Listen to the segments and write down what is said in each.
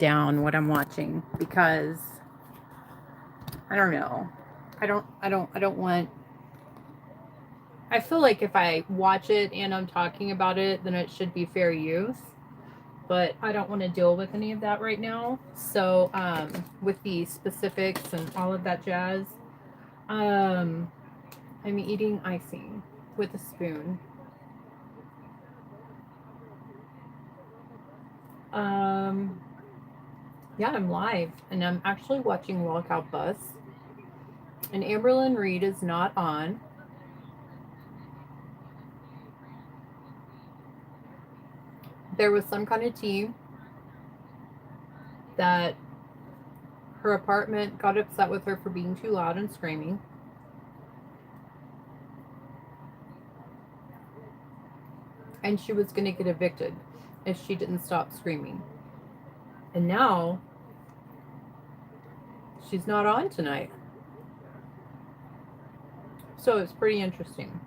down what I'm watching because I don't know. I don't want. I feel like if I watch it and I'm talking about it, then it should be fair use. But I don't want to deal with any of that right now. So, with the specifics and all of that jazz, um, I'm eating icing with a spoon. Um, yeah, I'm live and I'm actually watching Walkout Bus. And Amberlyn Reed is not on. There was some kind of tea that her apartment got upset with her for being too loud and screaming. And she was going to get evicted if she didn't stop screaming. And now she's not on tonight. So it's pretty interesting.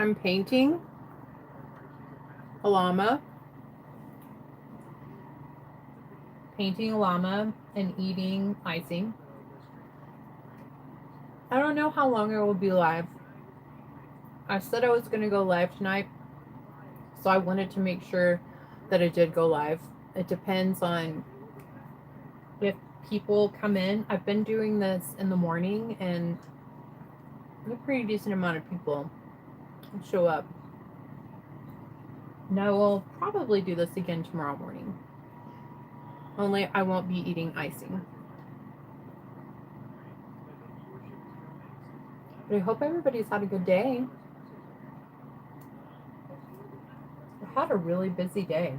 I'm painting a llama, and eating icing. I don't know how long I will be live. I said I was going to go live tonight, so I wanted to make sure that I did go live. It depends on if people come in. I've been doing this in the morning, and a pretty decent amount of people show up. And I will probably do this again tomorrow morning. Only I won't be eating icing. But I hope everybody's had a good day. I had a really busy day.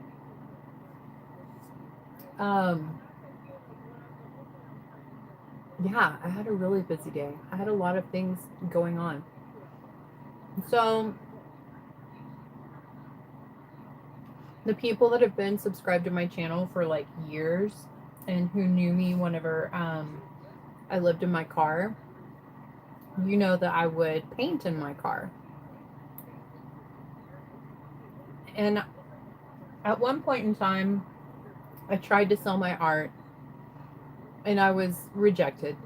Yeah, I had a really busy day. I had a lot of things going on. So the people that have been subscribed to my channel for like years and who knew me whenever I lived in my car, you know that I would paint in my car. And at one point in time, I tried to sell my art and I was rejected.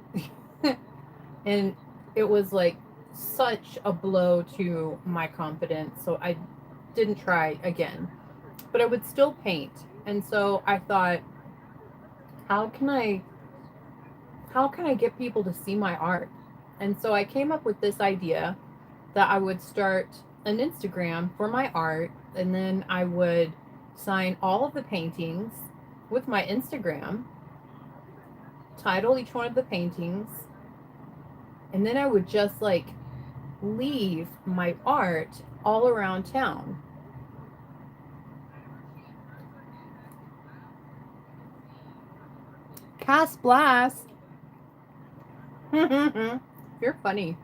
And it was like such a blow to my confidence. So I didn't try again. But I would still paint. And so I thought, how can I get people to see my art? And so I came up with this idea that I would start an Instagram for my art, and then I would sign all of the paintings with my Instagram, title each one of the paintings, and then I would just like leave my art all around town. Cast Blast. You're funny.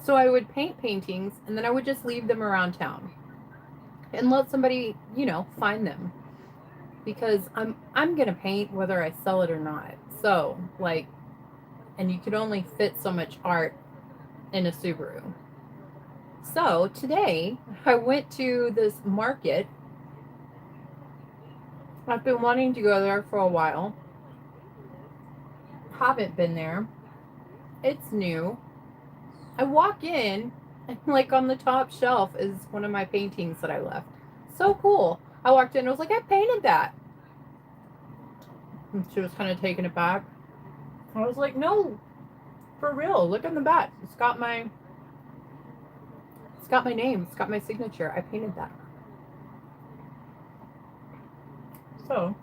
So I would paint paintings and then I would just leave them around town and let somebody, find them, because I'm going to paint whether I sell it or not. So, like, and you could only fit so much art in a Subaru. So, today I went to this market. I've been wanting to go there for a while. Haven't been there. It's new. I walk in, and like on the top shelf is one of my paintings that I left. So cool. I walked in and I was like, I painted that. And she was kind of taken aback. I was like, no, for real. Look in the back. It's got my name. It's got my signature. I painted that. So,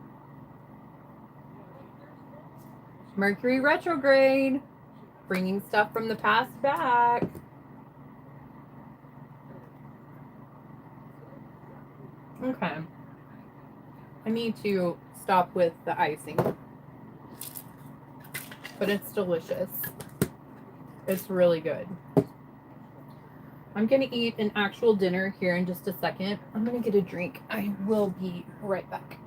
Mercury retrograde, bringing stuff from the past back. Okay. I need to stop with the icing. But it's delicious. It's really good. I'm going to eat an actual dinner here in just a second. I'm going to get a drink. I will be right back.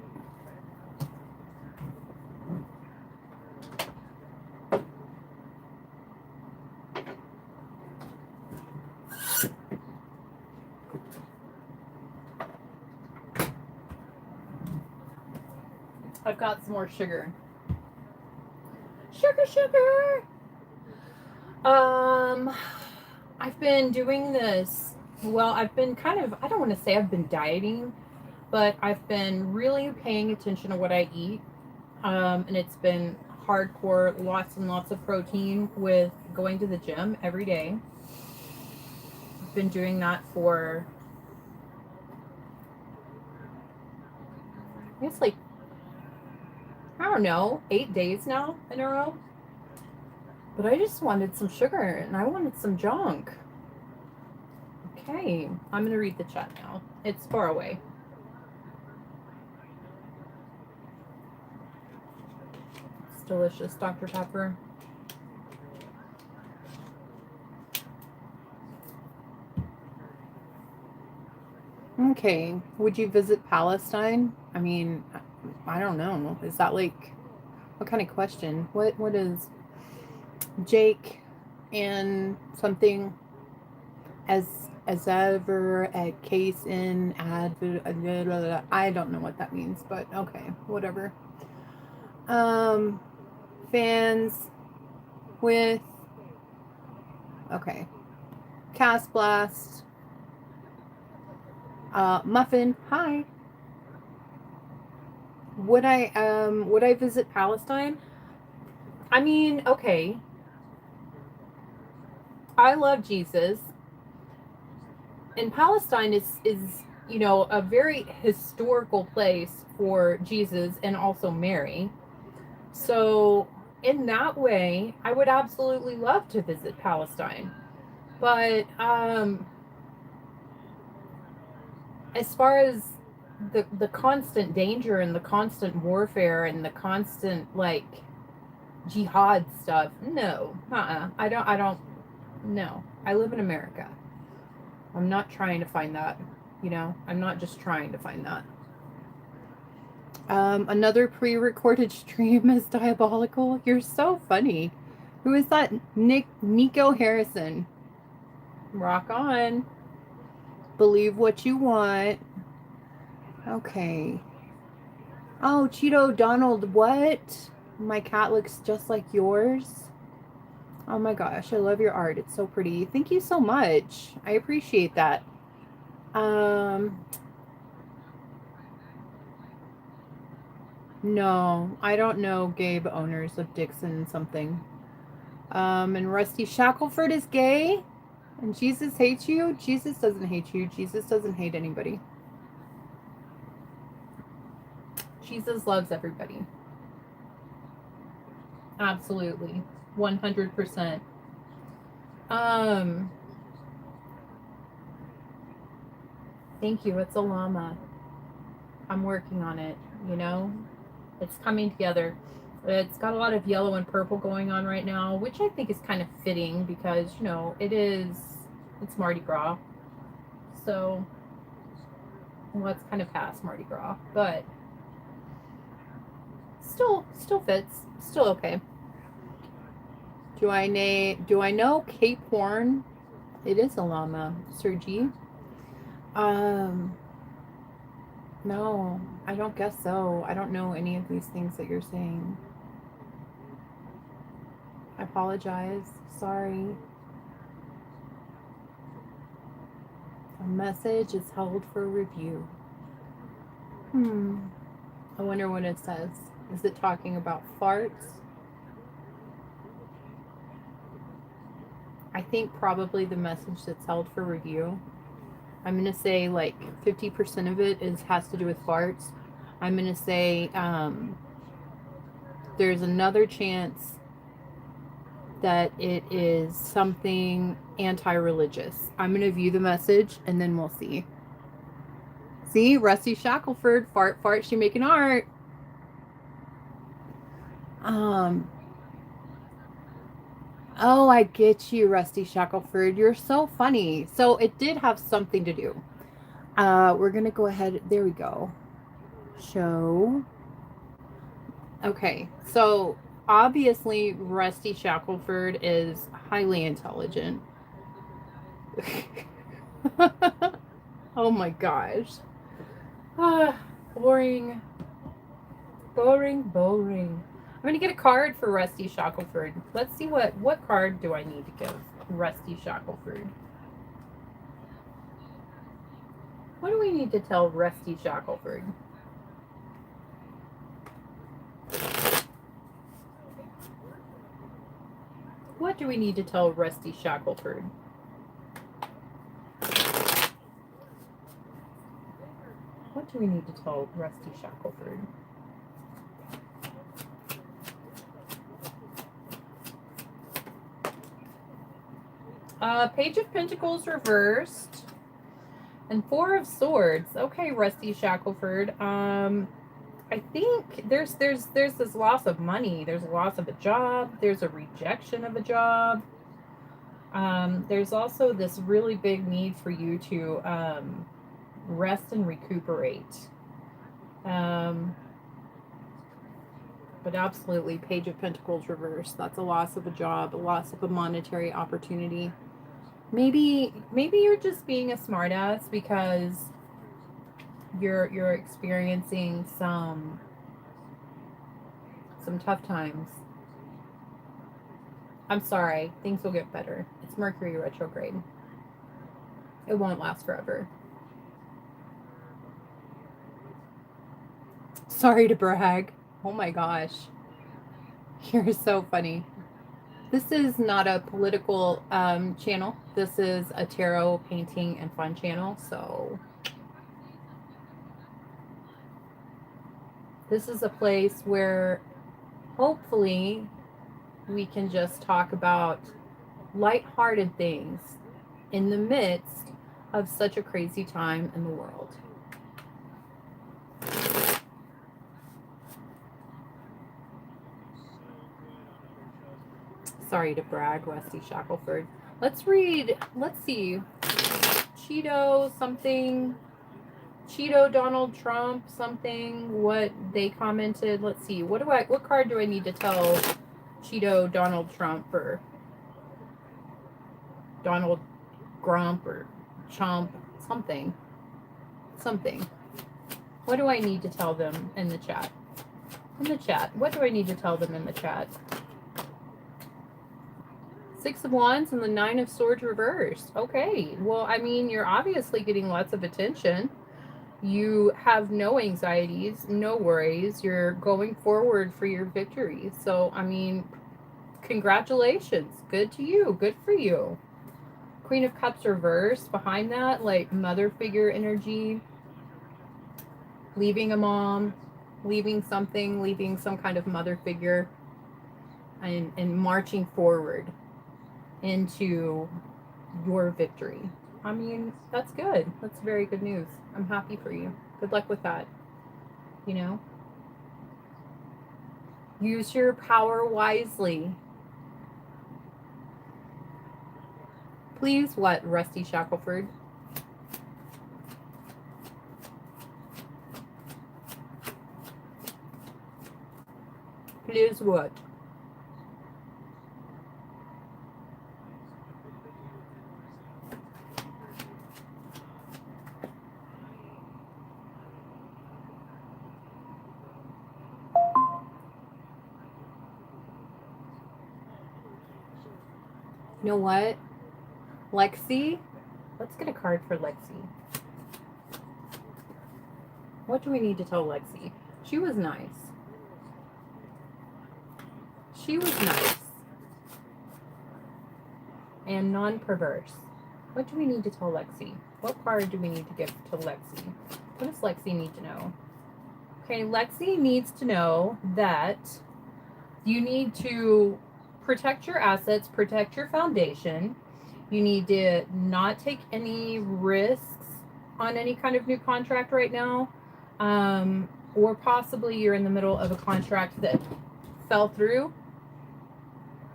I've got some more sugar. Sugar, sugar. I've been doing this. Well, I've been kind of, I don't want to say I've been dieting, but I've been really paying attention to what I eat. And it's been hardcore, lots and lots of protein with going to the gym every day. I've been doing that for, I guess, like, I don't know, 8 days now in a row. But I just wanted some sugar and I wanted some junk. Okay, I'm going to read the chat now. It's far away. It's delicious, Dr. Pepper. Okay, would you visit Palestine? I mean, I don't know. Is that like, what kind of question? What is Jake and something as ever a case in ad? I don't know what that means, but okay, whatever. Fans with, okay, Cast Blast, Muffin, hi. Would I visit Palestine? I mean, okay. I love Jesus. And Palestine is, you know, a very historical place for Jesus and also Mary. So, in that way, I would absolutely love to visit Palestine. But as far as the constant danger and the constant warfare and the constant like jihad stuff, no. I don't no. I live in America. I'm not trying to find that, you know. I'm not just trying to find that. Another pre-recorded stream is diabolical. You're so funny. Who is that? Nico Harrison. Rock on. Believe what you want. Okay. Oh, Cheeto Donald, what? My cat looks just like yours. Oh my gosh, I love your art. It's so pretty. Thank you so much. I appreciate that. No, I don't know Gabe owners of Dixon something. And Rusty Shackelford is gay? And Jesus hates you? Jesus doesn't hate you. Jesus doesn't hate anybody. Jesus loves everybody. Absolutely. 100%. Thank you. It's a llama. I'm working on it, you know? It's coming together. It's got a lot of yellow and purple going on right now, which I think is kind of fitting because, you know, it's Mardi Gras. So, well, it's kind of past Mardi Gras, but still fits. Still okay. Do I know Cape Horn? It is a llama, Sir G. No, I don't guess so. I don't know any of these things that you're saying. I apologize. Sorry. A message is held for review. I wonder what it says. Is it talking about farts? I think probably the message that's held for review. I'm going to say like 50% of it has to do with farts. I'm going to say there's another chance that it is something anti-religious. I'm going to view the message and then we'll see. See, Rusty Shackelford, fart, she making art. Oh, I get you, Rusty Shackelford. You're so funny. So it did have something to do. We're going to go ahead. There we go. Show. Okay. So obviously Rusty Shackelford is highly intelligent. Oh my gosh. Boring. Boring, boring. I'm gonna get a card for Rusty Shackelford. Let's see what card do I need to give Rusty Shackelford. What do we need to tell Rusty Shackelford? What do we need to tell Rusty Shackelford? What do we need to tell Rusty Shackelford? Page of Pentacles reversed. And Four of Swords. Okay, Rusty Shackelford. I think there's this loss of money. There's a loss of a job. There's a rejection of a job. There's also this really big need for you to rest and recuperate. But absolutely, Page of Pentacles reversed. That's a loss of a job, a loss of a monetary opportunity. Maybe you're just being a smartass because you're experiencing some tough times. I'm sorry, things will get better. It's Mercury retrograde. It won't last forever. Sorry to brag. Oh my gosh. You're so funny. This is not a political channel. This is a tarot, painting, and fun channel. So this is a place where hopefully we can just talk about lighthearted things in the midst of such a crazy time in the world. Sorry to brag, Rusty Shackelford. Let's read, let's see. Cheeto something. Cheeto Donald Trump something. What they commented. Let's see. What card do I need to tell Cheeto Donald Trump or Donald Grump or Chomp something? Something. What do I need to tell them in the chat? In the chat. What do I need to tell them in the chat? Six of Wands and the Nine of Swords reversed. Okay. Well, I mean, you're obviously getting lots of attention. You have no anxieties, no worries. You're going forward for your victory. So, I mean, congratulations. Good to you. Good for you. Queen of Cups reversed. Behind that, like mother figure energy. Leaving a mom, leaving something, leaving some kind of mother figure. And marching forward into your victory. I mean, that's good. That's very good news. I'm happy for you. Good luck with that. You know? Use your power wisely. Please, what, Rusty Shackelford? Please, what? You know what? Lexi? Let's get a card for Lexi. What do we need to tell Lexi? She was nice. She was nice. And non-perverse. What do we need to tell Lexi? What card do we need to give to Lexi? What does Lexi need to know? Okay, Lexi needs to know that you need to protect your assets, protect your foundation. You need to not take any risks on any kind of new contract right now. Or possibly you're in the middle of a contract that fell through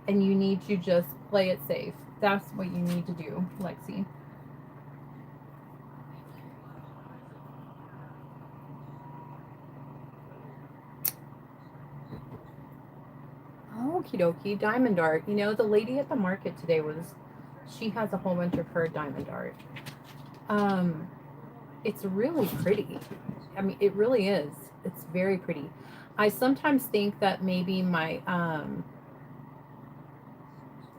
and you need to just play it safe. That's what you need to do, Lexi. Okie dokie, diamond art. You know, the lady at the market today she has a whole bunch of her diamond art. It's really pretty. I mean, it really is. It's very pretty. I sometimes think that maybe my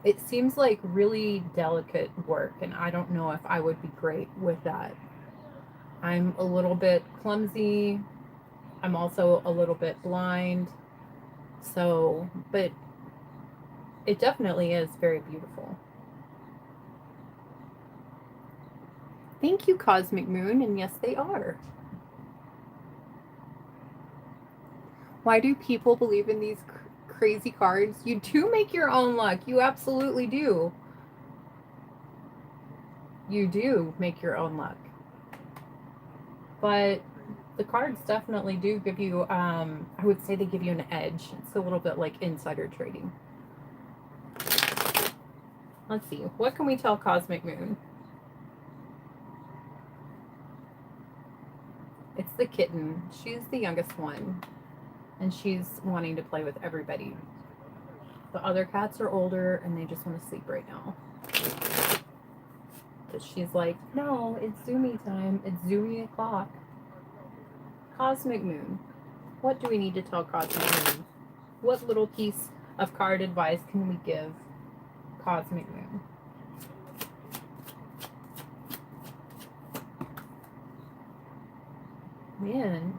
it seems like really delicate work, and I don't know if I would be great with that. I'm a little bit clumsy. I'm also a little bit blind. So, but it definitely is very beautiful. Thank you, Cosmic Moon, and yes, they are. Why do people believe in these crazy cards? You do make your own luck. You absolutely do. You do make your own luck. But the cards definitely do give you, I would say they give you an edge. It's a little bit like insider trading. Let's see. What can we tell Cosmic Moon? It's the kitten. She's the youngest one. And she's wanting to play with everybody. The other cats are older and they just want to sleep right now. But she's like, no, it's Zoomy time. It's Zoomy o'clock. Cosmic Moon. What do we need to tell Cosmic Moon? What little piece of card advice can we give Cosmic Moon? Man,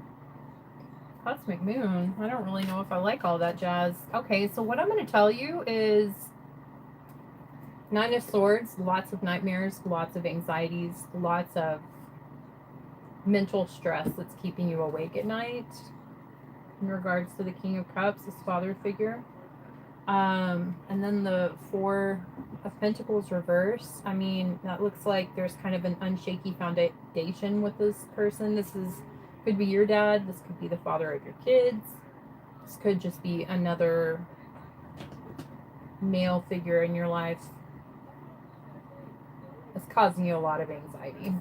Cosmic Moon, I don't really know if I like all that jazz. Okay, so what I'm going to tell you is Nine of Swords, lots of nightmares, lots of anxieties, lots of mental stress that's keeping you awake at night. In regards to the King of Cups, this father figure. And then the Four of Pentacles reverse. I mean, that looks like there's kind of an unshaky foundation with this person. Could be your dad. This could be the father of your kids. This could just be another male figure in your life. It's causing you a lot of anxiety.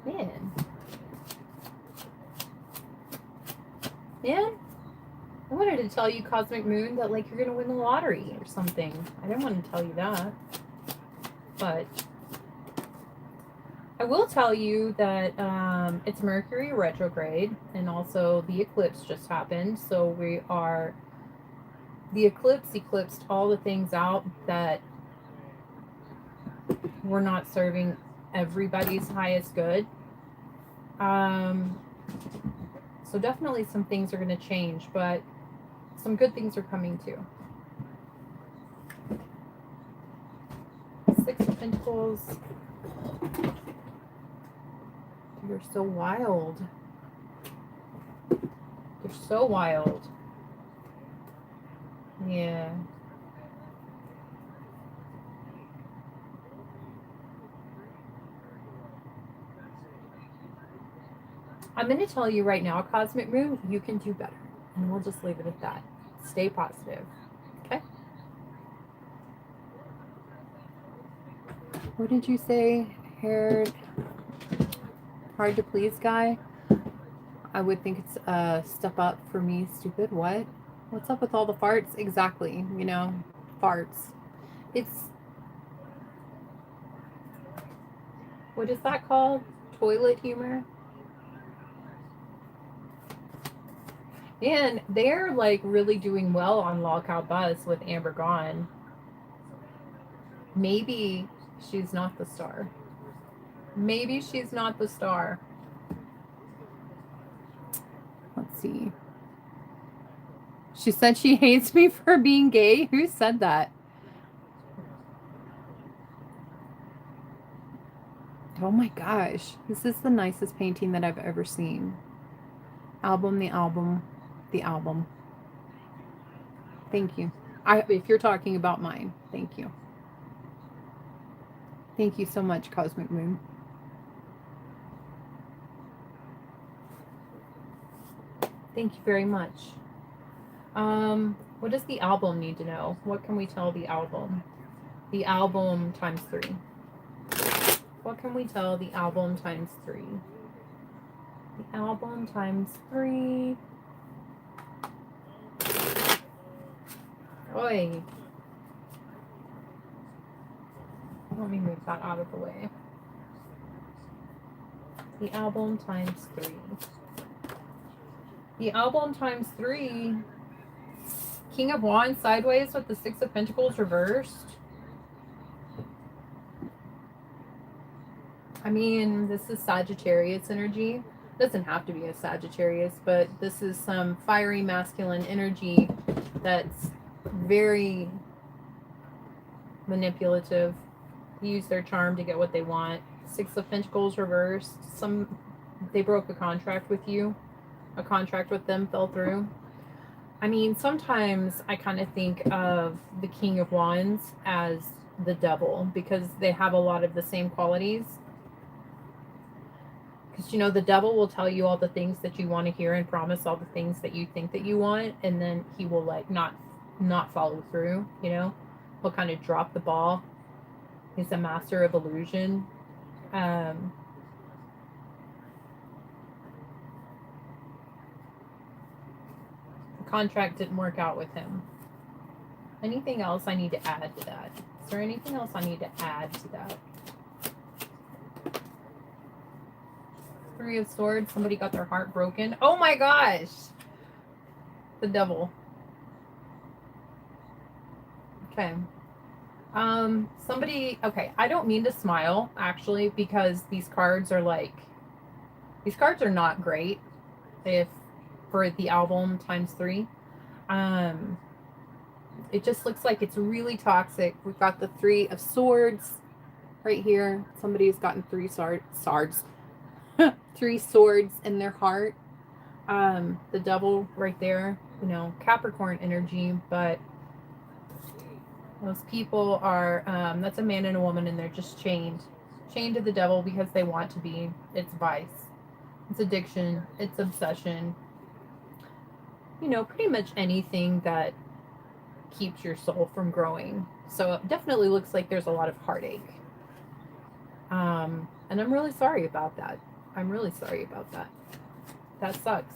Man. I wanted to tell you, Cosmic Moon, that like you're gonna win the lottery or something. I didn't want to tell you that. But I will tell you that it's Mercury retrograde, and also the eclipse just happened. So the eclipse eclipsed all the things out that were not serving everybody's highest good. So definitely some things are going to change, but some good things are coming too. Six of Pentacles. You're so wild. You're so wild. Yeah. I'm going to tell you right now, Cosmic Moon, you can do better. And we'll just leave it at that. Stay positive. Okay? What did you say? Haired, hard to please guy? I would think it's a step up for me. Stupid. What? What's up with all the farts? Exactly. You know, farts. It's... What is that called? Toilet humor? And they're like really doing well on Lockout Bus with Amber gone. Maybe she's not the star. Maybe she's not the star. Let's see. She said she hates me for being gay. Who said that? Oh my gosh. This is the nicest painting that I've ever seen. Album, the album, the album. Thank you. If you're talking about mine, thank you. Thank you so much, Cosmic Moon. Thank you very much. What does the album need to know? What can we tell the album? The album times 3. What can we tell the album times 3? The album times 3. Oi. Let me move that out of the way. The album times 3. The album times 3. King of Wands sideways with the Six of Pentacles reversed. I mean, this is Sagittarius energy. Doesn't have to be a Sagittarius, but this is some fiery masculine energy that's very manipulative. Use their charm to get what they want. Six of Pentacles reversed. They broke a contract with you. A contract with them fell through. I mean, sometimes I kind of think of the King of Wands as the devil because they have a lot of the same qualities. Because, you know, the devil will tell you all the things that you want to hear and promise all the things that you think that you want, and then he will like not follow through, you know. He'll kind of drop the ball. He's a master of illusion. The contract didn't work out with him. Anything else I need to add to that? Is there anything else I need to add to that? Three of Swords. Somebody got their heart broken. Oh my gosh! The devil. Okay. Okay, I don't mean to smile, actually, because these cards are not great for the album times 3. It just looks like it's really toxic. We've got the Three of Swords right here. Somebody's gotten 3 swords. 3 swords in their heart. The devil right there, you know, Capricorn energy, but those people are, that's a man and a woman, and they're just chained to the devil because they want to be. It's vice. It's addiction. It's obsession. You know, pretty much anything that keeps your soul from growing. So it definitely looks like there's a lot of heartache. And I'm really sorry about that. That sucks.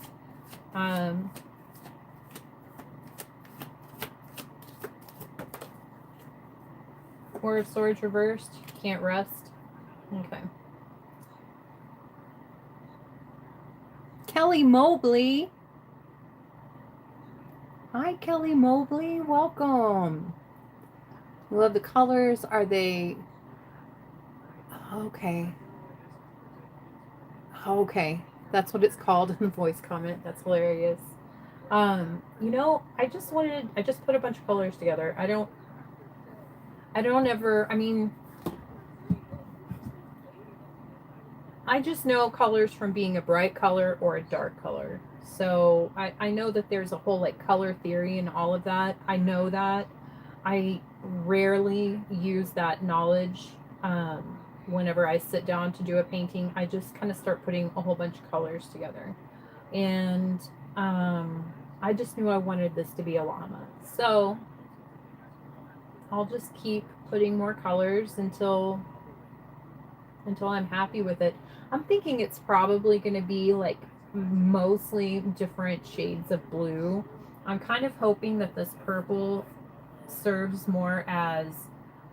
Four of Swords reversed. Can't rest. Okay. Kelly Mobley. Hi, Kelly Mobley. Welcome. Love the colors. Are they... Okay. Okay. That's what it's called in the voice comment. That's hilarious. You know, I just put a bunch of colors together. I don't ever, I mean, I just know colors from being a bright color or a dark color. So I know that there's a whole like color theory and all of that. I know that. I rarely use that knowledge. Whenever I sit down to do a painting, I just kind of start putting a whole bunch of colors together. And I just knew I wanted this to be a llama. So I'll just keep putting more colors until I'm happy with it. I'm thinking it's probably going to be like mostly different shades of blue. I'm kind of hoping that this purple serves more as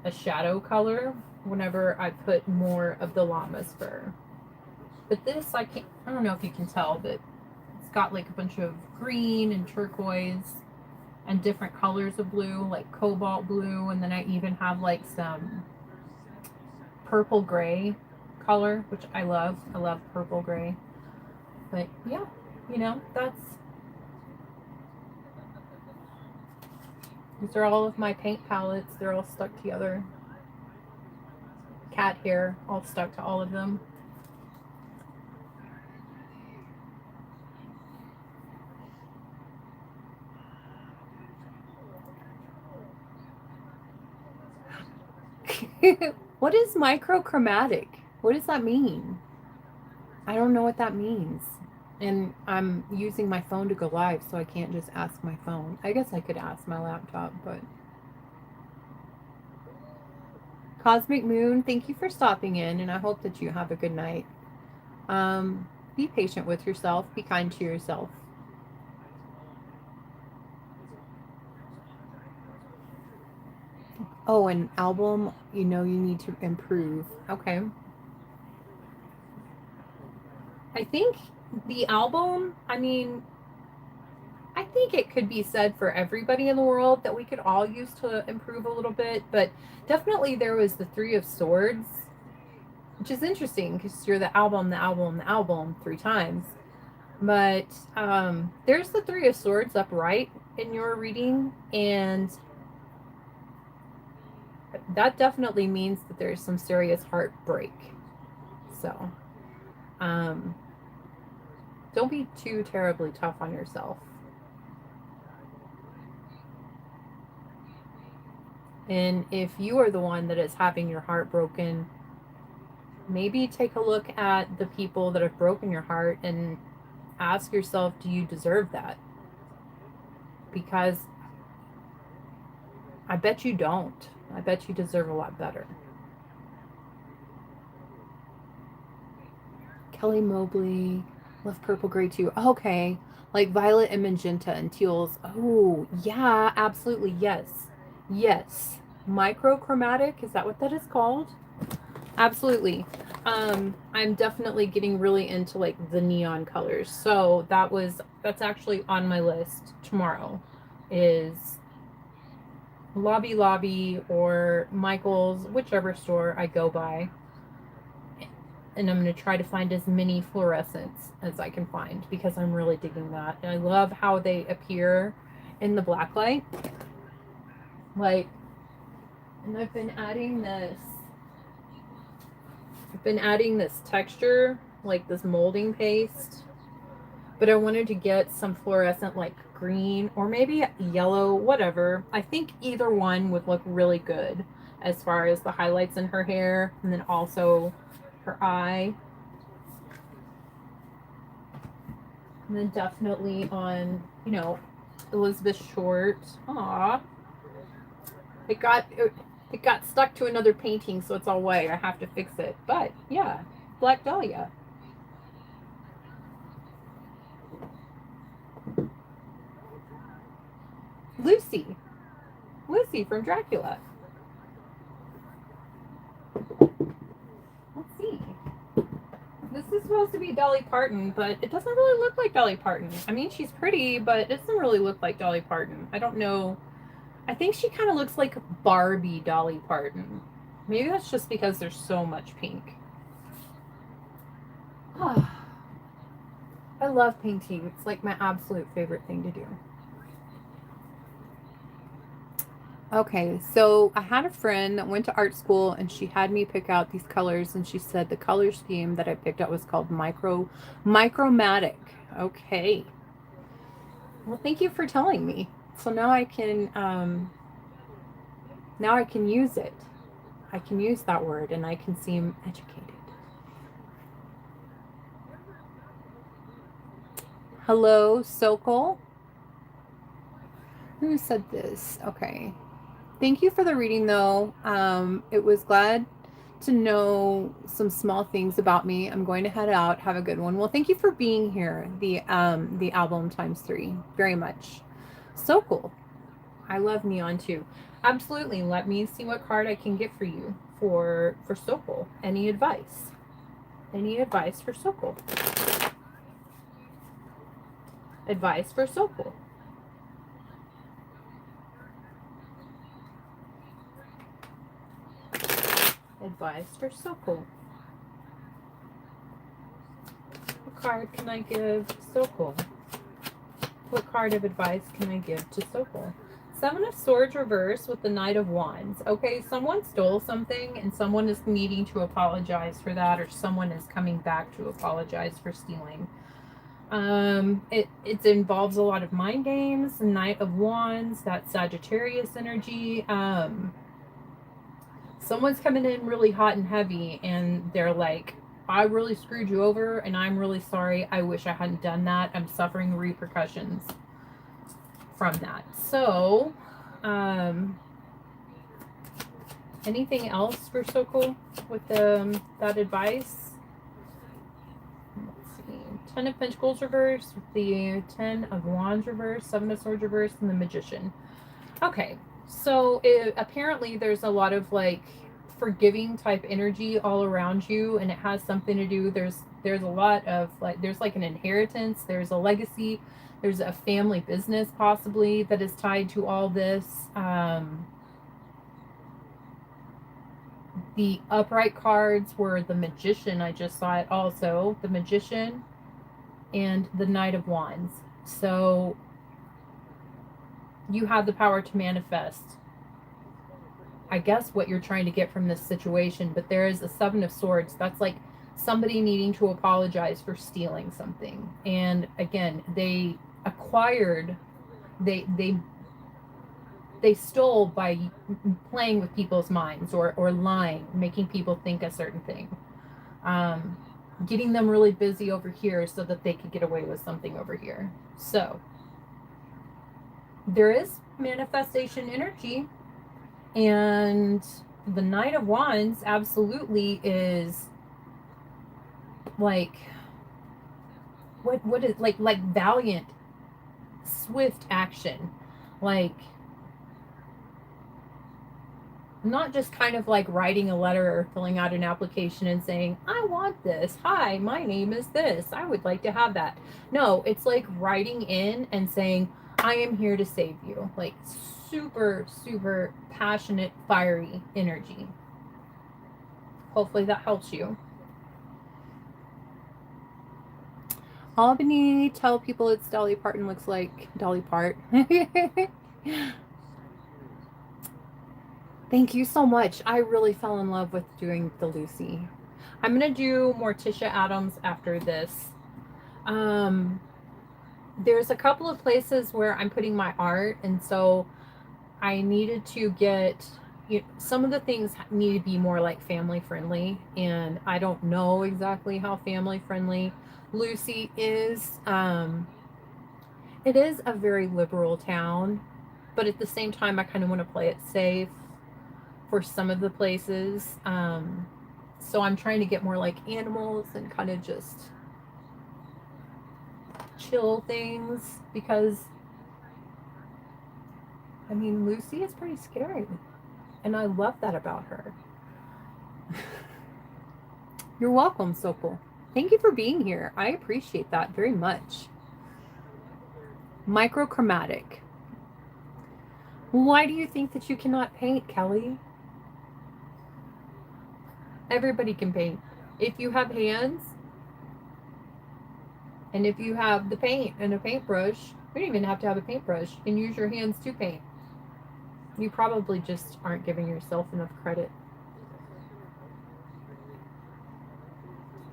a shadow color whenever I put more of the llama's fur. But this, I don't know if you can tell, but it's got like a bunch of green and turquoise and different colors of blue, like cobalt blue, and then I even have like some purple gray color, which I love. I love purple gray. But yeah, you know, these are all of my paint palettes. They're all stuck together. Cat hair, all stuck to all of them. What is microchromatic? What does that mean? I don't know what that means. And I'm using my phone to go live, so I can't just ask my phone. I guess I could ask my laptop, but... Cosmic Moon, thank you for stopping in, and I hope that you have a good night. Be patient with yourself. Be kind to yourself. Oh, an album, you know you need to improve. Okay. I think the album, I mean, I think it could be said for everybody in the world that we could all use to improve a little bit, but definitely there was the Three of Swords, which is interesting because you're the album, the album, the album 3 times. But there's the Three of Swords upright in your reading, and that definitely means that there's some serious heartbreak. So, um, don't be too terribly tough on yourself. And if you are the one that is having your heart broken, maybe take a look at the people that have broken your heart and ask yourself, do you deserve that? Because I bet you don't. I bet you deserve a lot better. Kelly Mobley, love purple gray too. Okay, like violet and magenta and teals. Oh, yeah, absolutely. Yes. Yes. Microchromatic, is that what that is called? Absolutely. I'm definitely getting really into like the neon colors. So that's actually on my list tomorrow is Lobby or Michael's, whichever store I go by. And I'm going to try to find as many fluorescents as I can find because I'm really digging that. And I love how they appear in the black light. Like, and I've been adding this texture, like this molding paste, but I wanted to get some fluorescent like green or maybe yellow, whatever. I think either one would look really good as far as the highlights in her hair and then also her eye. And then definitely on, Elizabeth Short. Aw. It got stuck to another painting, so it's all white. I have to fix it. But yeah, Black Dahlia. Lucy from Dracula. Let's see. This is supposed to be Dolly Parton, but it doesn't really look like Dolly Parton. I mean, she's pretty, but it doesn't really look like Dolly Parton. I don't know. I think she kind of looks like Barbie Dolly Parton. Maybe that's just because there's so much pink. I love painting. It's like my absolute favorite thing to do. Okay, so I had a friend that went to art school and she had me pick out these colors and she said the color scheme that I picked out was called Micromatic. Okay. Well, thank you for telling me. So now I can use it. I can use that word and I can seem educated. Hello, Sokol. Who said this? Okay. Thank you for the reading, though. It was glad to know some small things about me. I'm going to head out. Have a good one. Well, thank you for being here. The album ×3, very much. So cool. I love neon too. Absolutely. Let me see what card I can get for you for Sokol. Any advice? Any advice for Sokol? Advice for Sokol. Advice for Sokol. What card can I give Sokol? What card of advice can I give to Sokol? 7 of Swords reverse with the Knight of Wands. Okay, someone stole something and someone is needing to apologize for that, or someone is coming back to apologize for stealing. It involves a lot of mind games. Knight of Wands, that Sagittarius energy. Someone's coming in really hot and heavy and they're like, I really screwed you over and I'm really sorry. I wish I hadn't done that. I'm suffering the repercussions from that. So, anything else for Sokol with that advice? Let's see. 10 of Pentacles reverse, the 10 of Wands reverse, 7 of Swords reverse, and the Magician. Okay. So apparently there's a lot of like forgiving type energy all around you, and it has something to do, there's There's a lot of like, there's like an inheritance, there's a legacy, there's a family business possibly that is tied to all this. The upright cards were the Magician. I just saw it also. The Magician and the Knight of Wands. So you have the power to manifest, I guess, what you're trying to get from this situation. But there is a Seven of Swords. That's like somebody needing to apologize for stealing something. And again, they acquired, they stole by playing with people's minds, or lying, making people think a certain thing, getting them really busy over here so that they could get away with something over here. So there is manifestation energy, and the Knight of Wands absolutely is like, what is like valiant, swift action, like not just kind of like writing a letter or filling out an application and saying, I want this. Hi, my name is this. I would like to have that. No, it's like writing in and saying, I am here to save you. Like super, super passionate, fiery energy. Hopefully that helps you. Albany, tell people it's Dolly Parton looks like Dolly Part. Thank you so much. I really fell in love with doing the Lucy. I'm going to do Morticia Adams after this. There's a couple of places where I'm putting my art, and so I needed to get, some of the things need to be more like family friendly, and I don't know exactly how family friendly Lucy is. It is a very liberal town, but at the same time, I kind of want to play it safe for some of the places. So I'm trying to get more like animals and kind of just chill things, because I mean, Lucy is pretty scary, and I love that about her. You're welcome, Sokol. Thank you for being here. I appreciate that very much. Microchromatic. Why do you think that you cannot paint, Kelly? Everybody can paint. If you have hands, and if you have the paint and a paintbrush, you don't even have to have a paintbrush. You can use your hands to paint. You probably just aren't giving yourself enough credit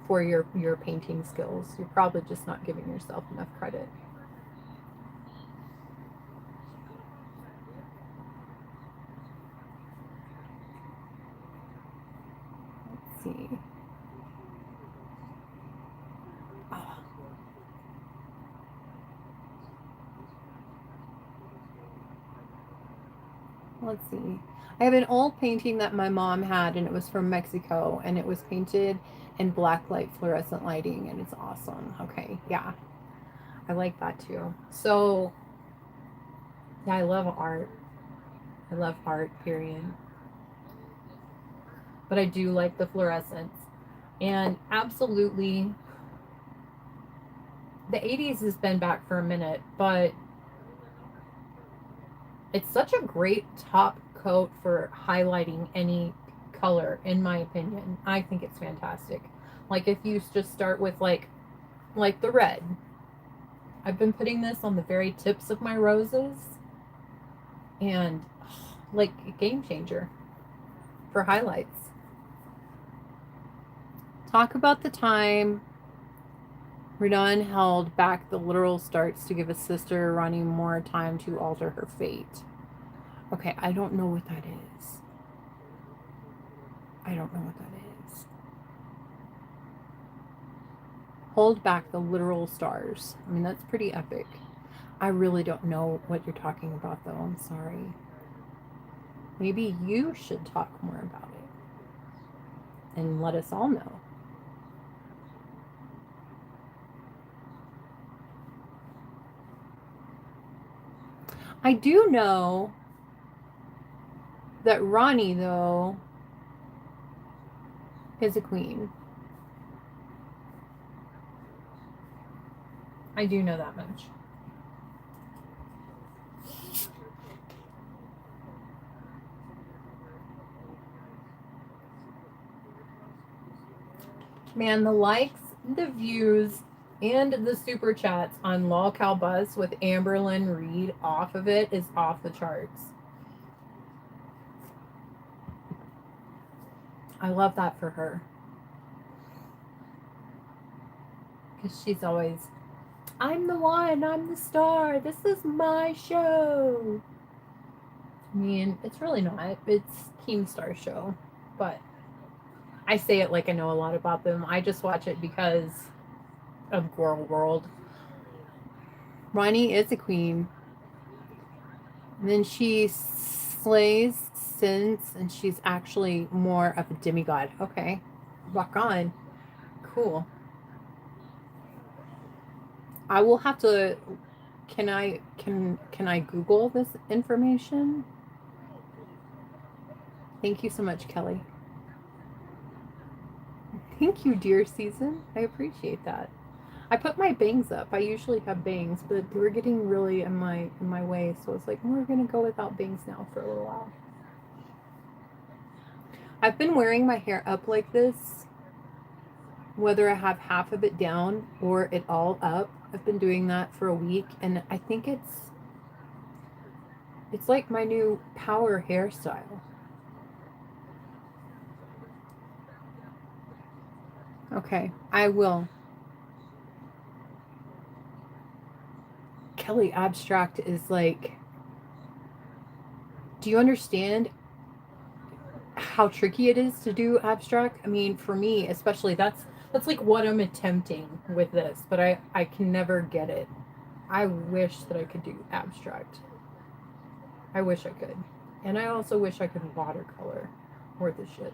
for your painting skills. You're probably just not giving yourself enough credit. Let's see. Oh. Let's see. I have an old painting that my mom had, and it was from Mexico, and it was painted in black light fluorescent lighting, and it's awesome. Okay, yeah. I like that too. So, yeah, I love art. I love art, period. But I do like the fluorescence. And absolutely, the 80s has been back for a minute, but it's such a great top coat for highlighting any color, in my opinion. I think it's fantastic. Like if you just start with like the red. I've been putting this on the very tips of my roses, and like a game changer for highlights. Talk about the time Renan held back the literal starts to give his sister Ronnie more time to alter her fate. Okay, I don't know what that is. I don't know what that is. Hold back the literal stars. I mean, that's pretty epic. I really don't know what you're talking about, though. I'm sorry. Maybe you should talk more about it and let us all know. I do know that Ronnie, though, is a queen. I do know that much. Man, the likes, the views, and the super chats on Lol Cal Buzz with Amberlyn Reed off of it is off the charts. I love that for her. Because she's always, I'm the one, I'm the star, this is my show. I mean, it's really not. It's Keemstar's show. But I say it like I know a lot about them. I just watch it because of Girl World. Ronnie is a queen. And then she slays sins, and she's actually more of a demigod. Okay. Rock on. Cool. I will have to can I Google this information? Thank you so much, Kelly. Thank you, dear Season. I appreciate that. I put my bangs up. I usually have bangs, but they were getting really in my way, so it's like we're gonna go without bangs now for a little while. I've been wearing my hair up like this, whether I have half of it down or it all up. I've been doing that for a week, and I think it's like my new power hairstyle. Okay, I will. Kelly, abstract is like, do you understand how tricky it is to do abstract? I mean, for me, especially, that's like what I'm attempting with this, but I can never get it. I wish that I could do abstract. I wish I could. And I also wish I could watercolor worth of shit.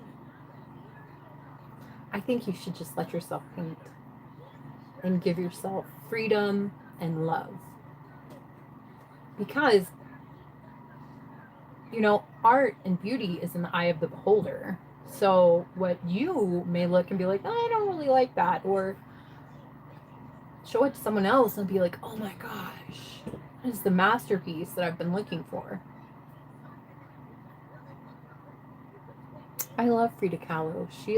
I think you should just let yourself paint and give yourself freedom and love. Because, you know, art and beauty is in the eye of the beholder. So what you may look and be like, oh, I don't really like that, or show it to someone else and be like, oh my gosh, this is the masterpiece that I've been looking for. I love Frida Kahlo. She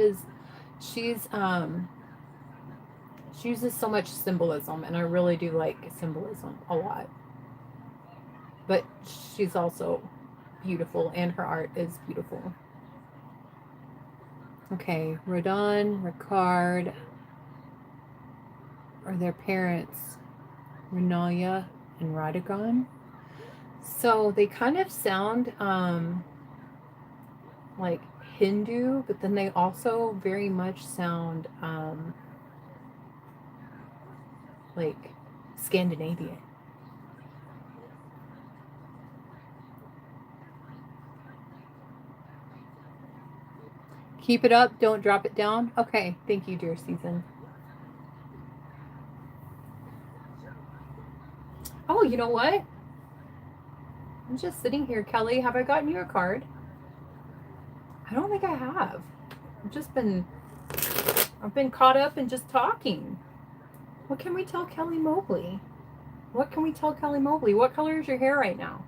uses so much symbolism, and I really do like symbolism a lot. But she's also beautiful, and her art is beautiful. Okay, Rodin, Ricard, are their parents Renalia and Radagon. So they kind of sound like Hindu, but then they also very much sound like Scandinavian. Keep it up, don't drop it down. Okay, thank you, dear Season. Oh, you know what? I'm just sitting here, Kelly. Have I gotten you a card? I don't think I have. I've been caught up in just talking. What can we tell Kelly Mobley? What can we tell Kelly Mobley? What color is your hair right now?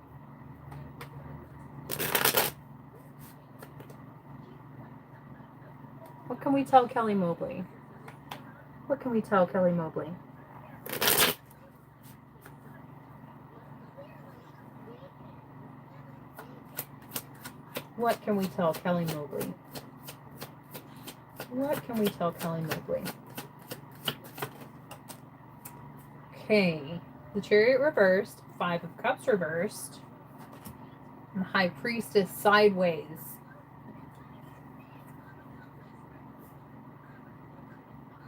What can we tell Kelly Mobley? What can we tell Kelly Mobley? What can we tell Kelly Mobley? What can we tell Kelly Mobley? Okay, the Chariot reversed, 5 of Cups reversed, and the High Priestess sideways.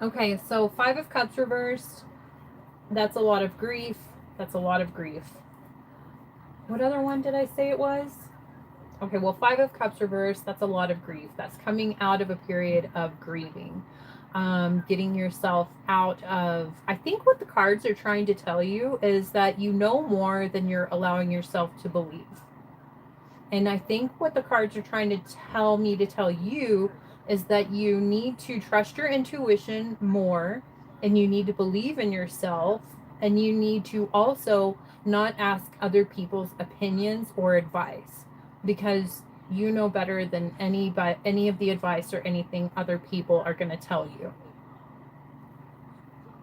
Okay, so 5 of Cups reversed, that's a lot of grief. That's a lot of grief. What other one did I say it was? Okay, well, 5 of Cups reversed, that's a lot of grief. That's coming out of a period of grieving. Getting yourself out of, I think what the cards are trying to tell you is that you know more than you're allowing yourself to believe. And I think what the cards are trying to tell me to tell you is that you need to trust your intuition more, and you need to believe in yourself, And you need to also not ask other people's opinions or advice, because you know better than any of the advice or anything other people are going to tell you.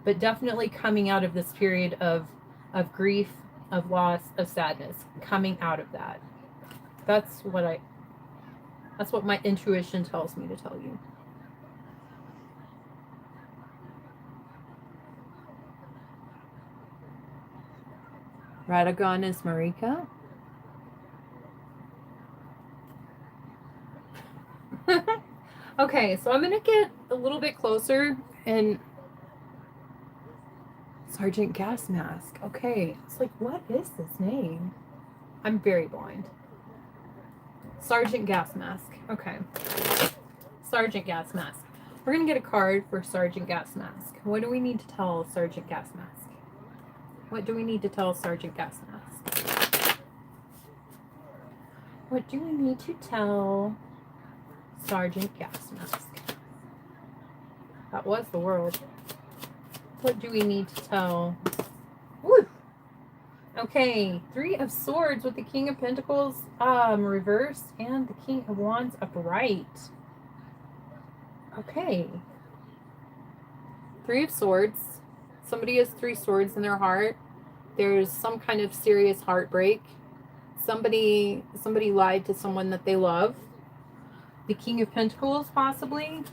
But definitely coming out of this period of grief, of loss, of sadness, coming out of that. That's what my intuition tells me to tell you. Radagon is Marika. Okay, so I'm going to get a little bit closer, and Sergeant Gas Mask. Okay, it's like, what is this name? I'm very blind. Sergeant Gas Mask. Okay. Sergeant Gas Mask. We're going to get a card for Sergeant Gas Mask. What do we need to tell Sergeant Gas Mask? What do we need to tell Sergeant Gas Mask? What do we need to tell Sergeant Gas Mask? That was the world. What do we need to tell? Woo! Okay, 3 of Swords with the King of Pentacles reversed and the King of Wands upright. Okay. 3 of Swords. Somebody has 3 swords in their heart. There's some kind of serious heartbreak. Somebody lied to someone that they love. The King of Pentacles, possibly.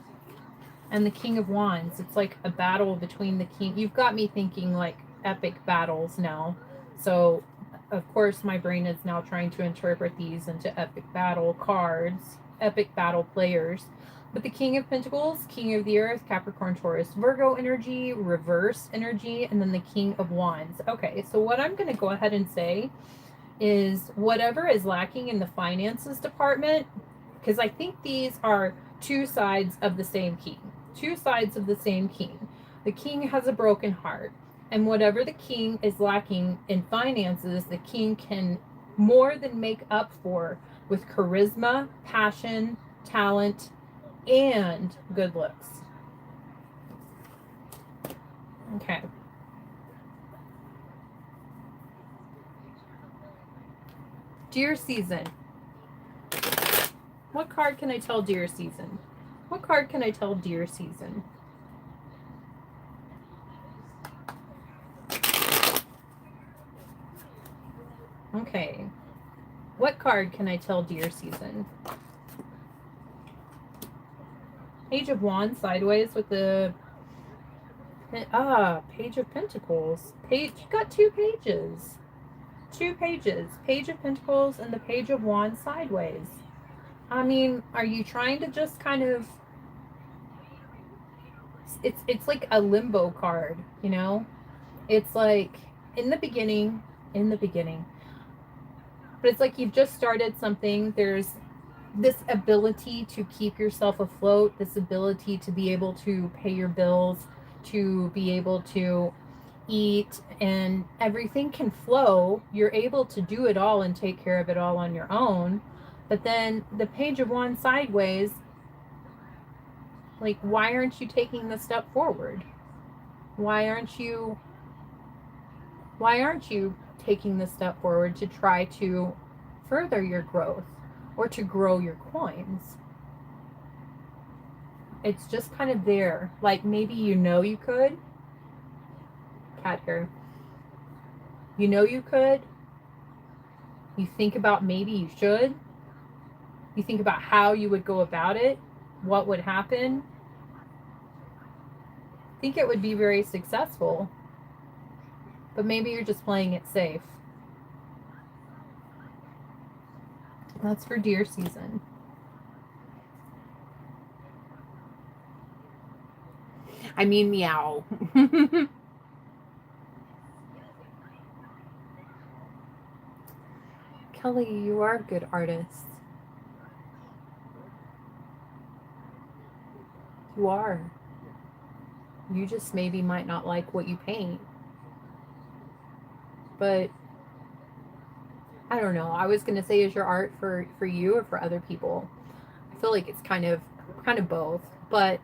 And the King of Wands. It's like a battle between the king. You've got me thinking like epic battles now. So, of course, my brain is now trying to interpret these into epic battle cards, epic battle players. But the King of Pentacles, King of the Earth, Capricorn, Taurus, Virgo energy, reverse energy, and then the King of Wands. Okay, so what I'm going to go ahead and say is whatever is lacking in the finances department, because I think these are 2 sides of the same king. 2 sides of the same king. The king has a broken heart. And whatever the king is lacking in finances, the king can more than make up for with charisma, passion, talent, and good looks. Okay. Deer season. What card can I tell deer season? What card can I tell deer season? Okay. What card can I tell deer season? Page of Wands sideways with the Page of Pentacles. You got 2 pages. 2 pages. Page of Pentacles and the Page of Wands sideways. I mean, are you trying to just kind of... It's like a limbo card, you know? It's like in the beginning. But it's like you've just started something. There's this ability to keep yourself afloat, this ability to be able to pay your bills, to be able to eat, and everything can flow. You're able to do it all and take care of it all on your own. But then the Page of Wands sideways, like, why aren't you taking the step forward? Why aren't you taking the step forward to try to further your growth or to grow your coins? It's just kind of there. Like, maybe you could. Cat hair. You could. You think about maybe you should. You think about how you would go about it. What would happen. I think it would be very successful. But maybe you're just playing it safe. That's for deer season. I mean, meow. Kelly, you are a good artist. You are. You just maybe might not like what you paint. But I don't know. I was going to say, is your art for you or for other people? I feel like it's kind of both. But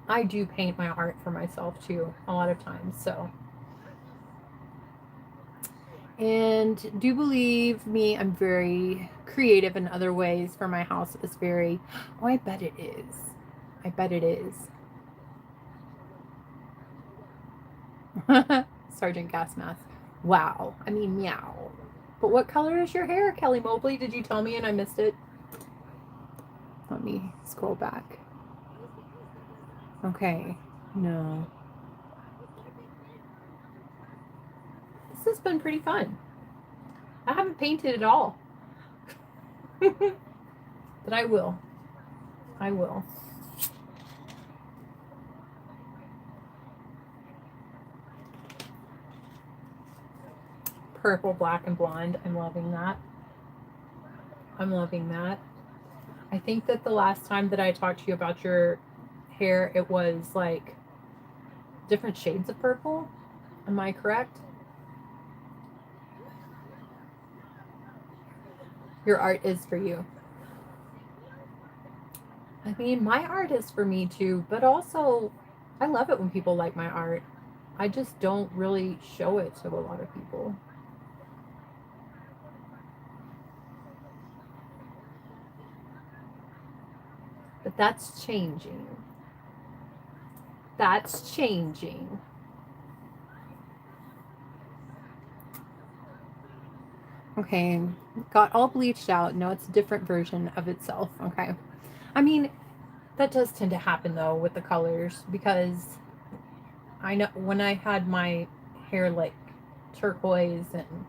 I do paint my art for myself too a lot of times. So And do believe me, I'm very creative in other ways for my house. Is very, oh, I bet it is. I bet it is. Sergeant Gas Mask. Wow. I mean, meow. But what color is your hair, Kelly Mobley? Did you tell me and I missed it? Let me scroll back. Okay. No. This has been pretty fun. I haven't painted at all. But I will. I will. Purple, black, and blonde. I'm loving that. I'm loving that. I think that the last time that I talked to you about your hair, it was like different shades of purple. Am I correct? Your art is for you. I mean, my art is for me too, but also I love it when people like my art. I just don't really show it to a lot of people. But that's changing. That's changing. Okay, got all bleached out. No, it's a different version of itself. Okay. I mean, that does tend to happen though with the colors because I know when I had my hair like turquoise and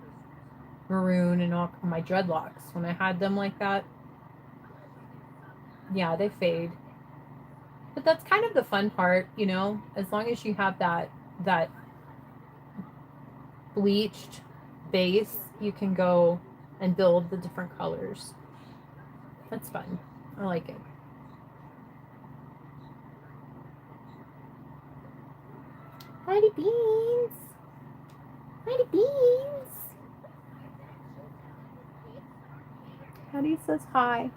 maroon and all my dreadlocks, when I had them like that, yeah, they fade. But that's kind of the fun part, you know, as long as you have that bleached base, you can go and build the different colors. That's fun. I like it. Mighty Beans! Mighty Beans! Hattie says hi.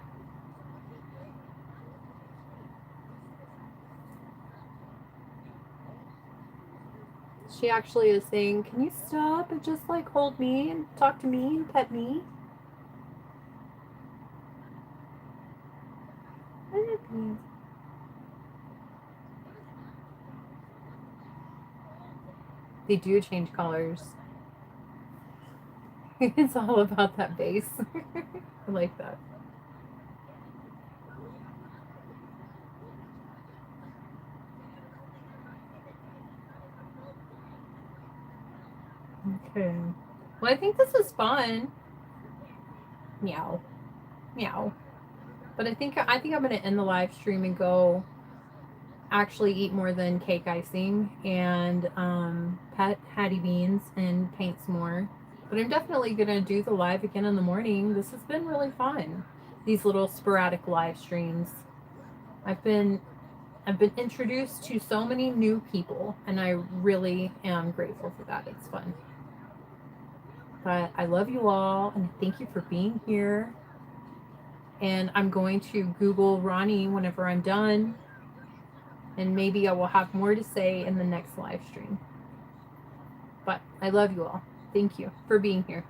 She actually is saying, can you stop and just like hold me and talk to me and pet me? They do change colors. It's all about that base. I like that. Okay. Well, I think this was fun. Meow. Meow. But I think I'm gonna end the live stream and go actually eat more than cake icing and pet Hattie Beans and paint some more. But I'm definitely gonna do the live again in the morning. This has been really fun. These little sporadic live streams. I've been introduced to so many new people and I really am grateful for that. It's fun. But I love you all and thank you for being here. And I'm going to Google Ronnie whenever I'm done. And maybe I will have more to say in the next live stream. But I love you all. Thank you for being here.